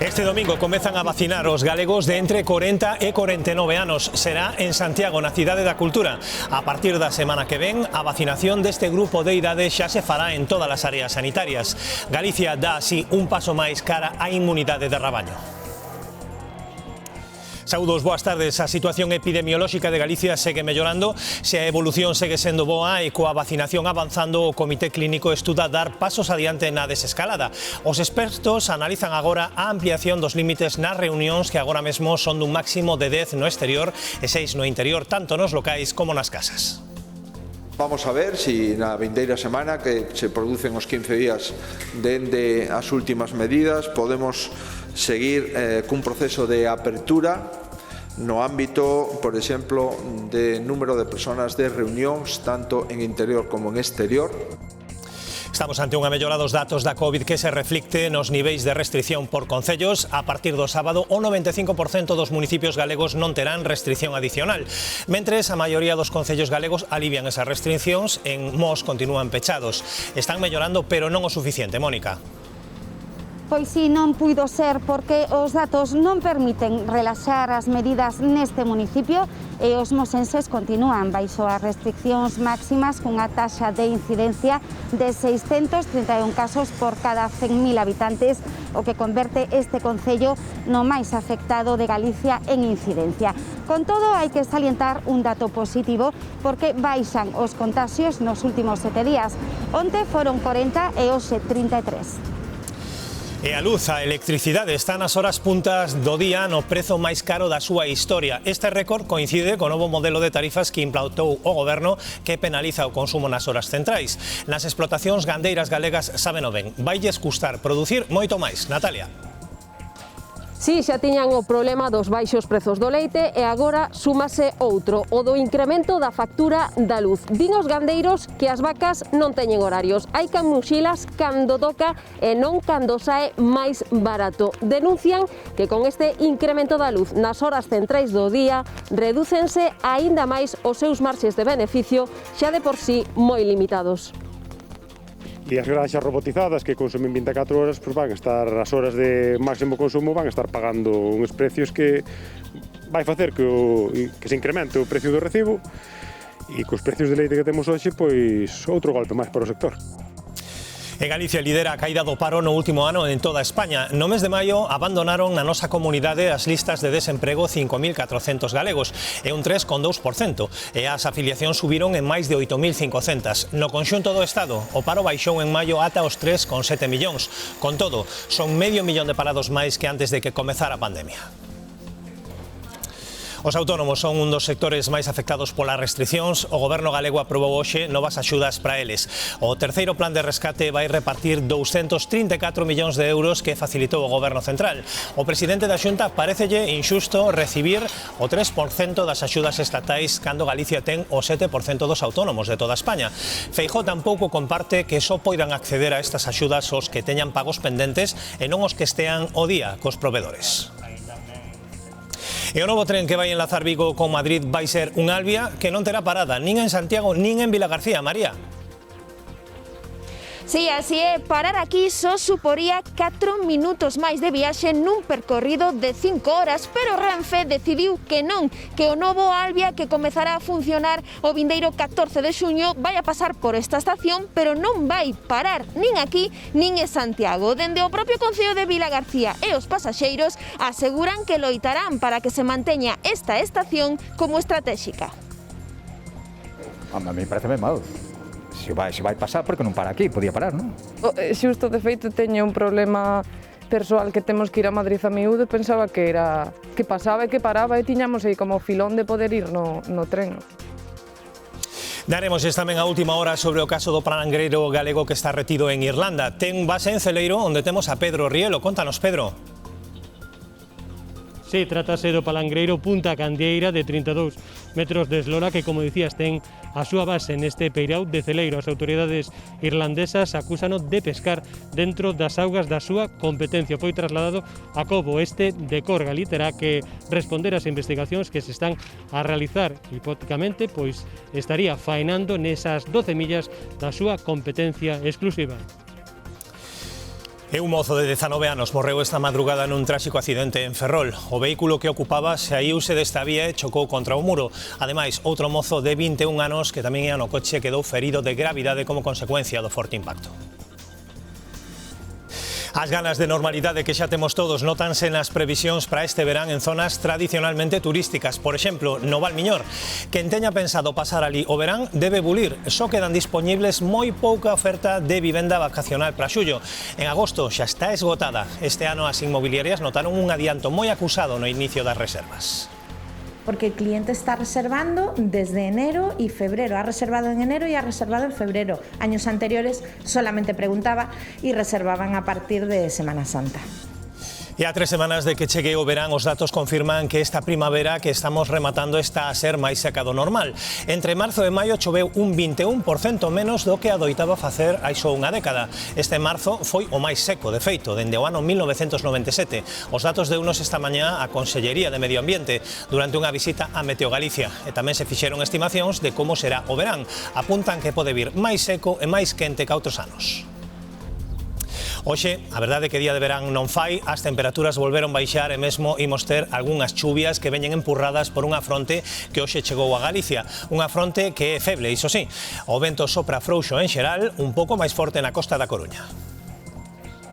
Este domingo comezan a vacinar os galegos de entre 40 e 49 anos. Será en Santiago, na Cidade da Cultura. A partir da semana que ven, a vacinación deste grupo de idade xa se fará en todas as áreas sanitarias. Galicia dá así un paso máis cara á inmunidade de rabaño. Saúdos, boas tardes. A situación epidemiolóxica de Galicia segue mellorando. Se a evolución segue sendo boa e coa vacinación avanzando, o Comité Clínico estuda dar pasos adiante na desescalada. Os expertos analizan agora a ampliación dos límites nas reunións que agora mesmo son dun máximo de 10 no exterior e 6 no interior, tanto nos locais como nas casas. Vamos a ver se na vindeira semana que se producen os 15 días dende as últimas medidas podemos seguir cun proceso de apertura no ámbito, por exemplo, de número de persoas de reunións tanto en interior como en exterior. Estamos ante unha mellora dos datos da COVID que se reflicte nos niveis de restricción por concellos. A partir do sábado, o 95% dos municipios galegos non terán restricción adicional. Mentres, a maioría dos concellos galegos alivian esas restriccións, en Mos continúan pechados. Están mellorando, pero non o suficiente, Mónica. Pois si, non puido ser porque os datos non permiten relaxar as medidas neste municipio e os mosenses continúan baixo as restriccións máximas cunha taxa de incidencia de 631 casos por cada 100.000 habitantes, o que converte este concello no máis afectado de Galicia en incidencia. Con todo, hai que salientar un dato positivo porque baixan os contaxios nos últimos 7 días. Onte foron 40 e hoxe 33. E a luz, a electricidade está nas horas puntas do día no prezo máis caro da súa historia. Este récord coincide co novo modelo de tarifas que implantou o Goberno que penaliza o consumo nas horas centrais. Nas explotacións gandeiras galegas sábeno ben, vailles custar producir moito máis. Natalia. Si, xa tiñan o problema dos baixos prezos do leite e agora súmase outro, o do incremento da factura da luz. Din os gandeiros que as vacas non teñen horarios, hai que muxilas cando toca e non cando sae máis barato. Denuncian que con este incremento da luz nas horas centrais do día redúcense aínda máis os seus marxes de beneficio, xa de por sí moi limitados. E as granxas robotizadas que consumen 24 horas pues van a estar as horas de máximo consumo, van a estar pagando uns precios que vai facer que se incremente o precio do recibo e cos precios de leite que temos hoxe, pois outro golpe máis para o sector. E Galicia lidera a caída do paro no último ano en toda España. No mes de maio abandonaron na nosa comunidade as listas de desemprego 5.400 galegos, e un 3,2%, e as afiliacións subiron en máis de 8.500. No conxunto do Estado, o paro baixou en maio ata os 3,7 millóns. Con todo, son medio millón de parados máis que antes de que comezara a pandemia. Os autónomos son un dos sectores máis afectados polas restriccións. O Goberno galego aprobou hoxe novas axudas para eles. O terceiro plan de rescate vai repartir 234 millóns de euros que facilitou o Goberno central. O presidente da Xunta parécelle inxusto recibir o 3% das axudas estatais cando Galicia ten o 7% dos autónomos de toda España. Feijóo tampouco comparte que só poidan acceder a estas axudas os que teñan pagos pendentes e non os que estean o día cos provedores. E o novo tren que vai enlazar Vigo con Madrid vai ser un Alvia que non terá parada nin en Santiago nin en Vilagarcía, María. Sí, así é, parar aquí só suporía 4 minutos máis de viaxe nun percorrido de 5 horas, pero Renfe decidiu que non, que o novo Alvia que comezará a funcionar o vindeiro 14 de xuño vai a pasar por esta estación, pero non vai parar nin aquí nin en Santiago. Dende o propio Concello de Vilagarcía e os pasaxeiros aseguran que loitarán para que se manteña esta estación como estratégica. A mí parece ben mal. Se vai pasar, porque non para aquí, podía parar, non? Xusto, de feito, teño un problema persoal que temos que ir a Madrid a miúdo e pensaba que pasaba e que paraba e tiñamos aí como filón de poder ir no tren. Daremos tamén a última hora sobre o caso do palangreiro galego que está retido en Irlanda. Ten base en Celeiro, onde temos a Pedro Rielo. Contanos, Pedro. Sí, trátase do palangreiro Punta Candieira de 32 metros de eslora que, como dicías, ten a súa base neste peirao de Celeiro. As autoridades irlandesas acúsano de pescar dentro das augas da súa competencia. Foi trasladado a Cobo este de Corgali, terá que responder ás investigacións que se están a realizar. Hipotéticamente, pois estaría faenando nesas 12 millas da súa competencia exclusiva. E un mozo de 19 anos morreu esta madrugada nun tráxico accidente en Ferrol. O vehículo que ocupaba saíuse desta vía e chocou contra o muro. Ademais, outro mozo de 21 anos que tamén ia no coche quedou ferido de gravidade como consecuencia do forte impacto. As ganas de normalidade que xa temos todos nótanse nas previsións para este verán en zonas tradicionalmente turísticas. Por exemplo, no Val Miñor. Quen teña pensado pasar ali o verán debe bulir. Só quedan dispoñibles moi pouca oferta de vivenda vacacional para xullo. En agosto xa está esgotada. Este ano as inmobiliarias notaron un adianto moi acusado no inicio das reservas. Porque el cliente está reservando desde enero y febrero. Ha reservado en enero y ha reservado en febrero. Años anteriores solamente preguntaba y reservaban a partir de Semana Santa. E a 3 semanas de que chegue o verán, os datos confirman que esta primavera que estamos rematando está a ser máis seca do normal. Entre marzo e maio choveu un 21% menos do que adoitaba facer hai só unha década. Este marzo foi o máis seco, de feito, dende o ano 1997. Os datos deunos esta mañá a Consellería de Medio Ambiente durante unha visita a Meteo Galicia. E tamén se fixeron estimacións de como será o verán. Apuntan que pode vir máis seco e máis quente que outros anos. Hoxe, a verdade é que día de verán non fai, as temperaturas volveron baixar e mesmo imos ter algunhas chuvias que veñen empurradas por unha fronte que hoxe chegou a Galicia. Unha fronte que é feble, iso sí. O vento sopra frouxo en xeral, un pouco máis forte na costa da Coruña.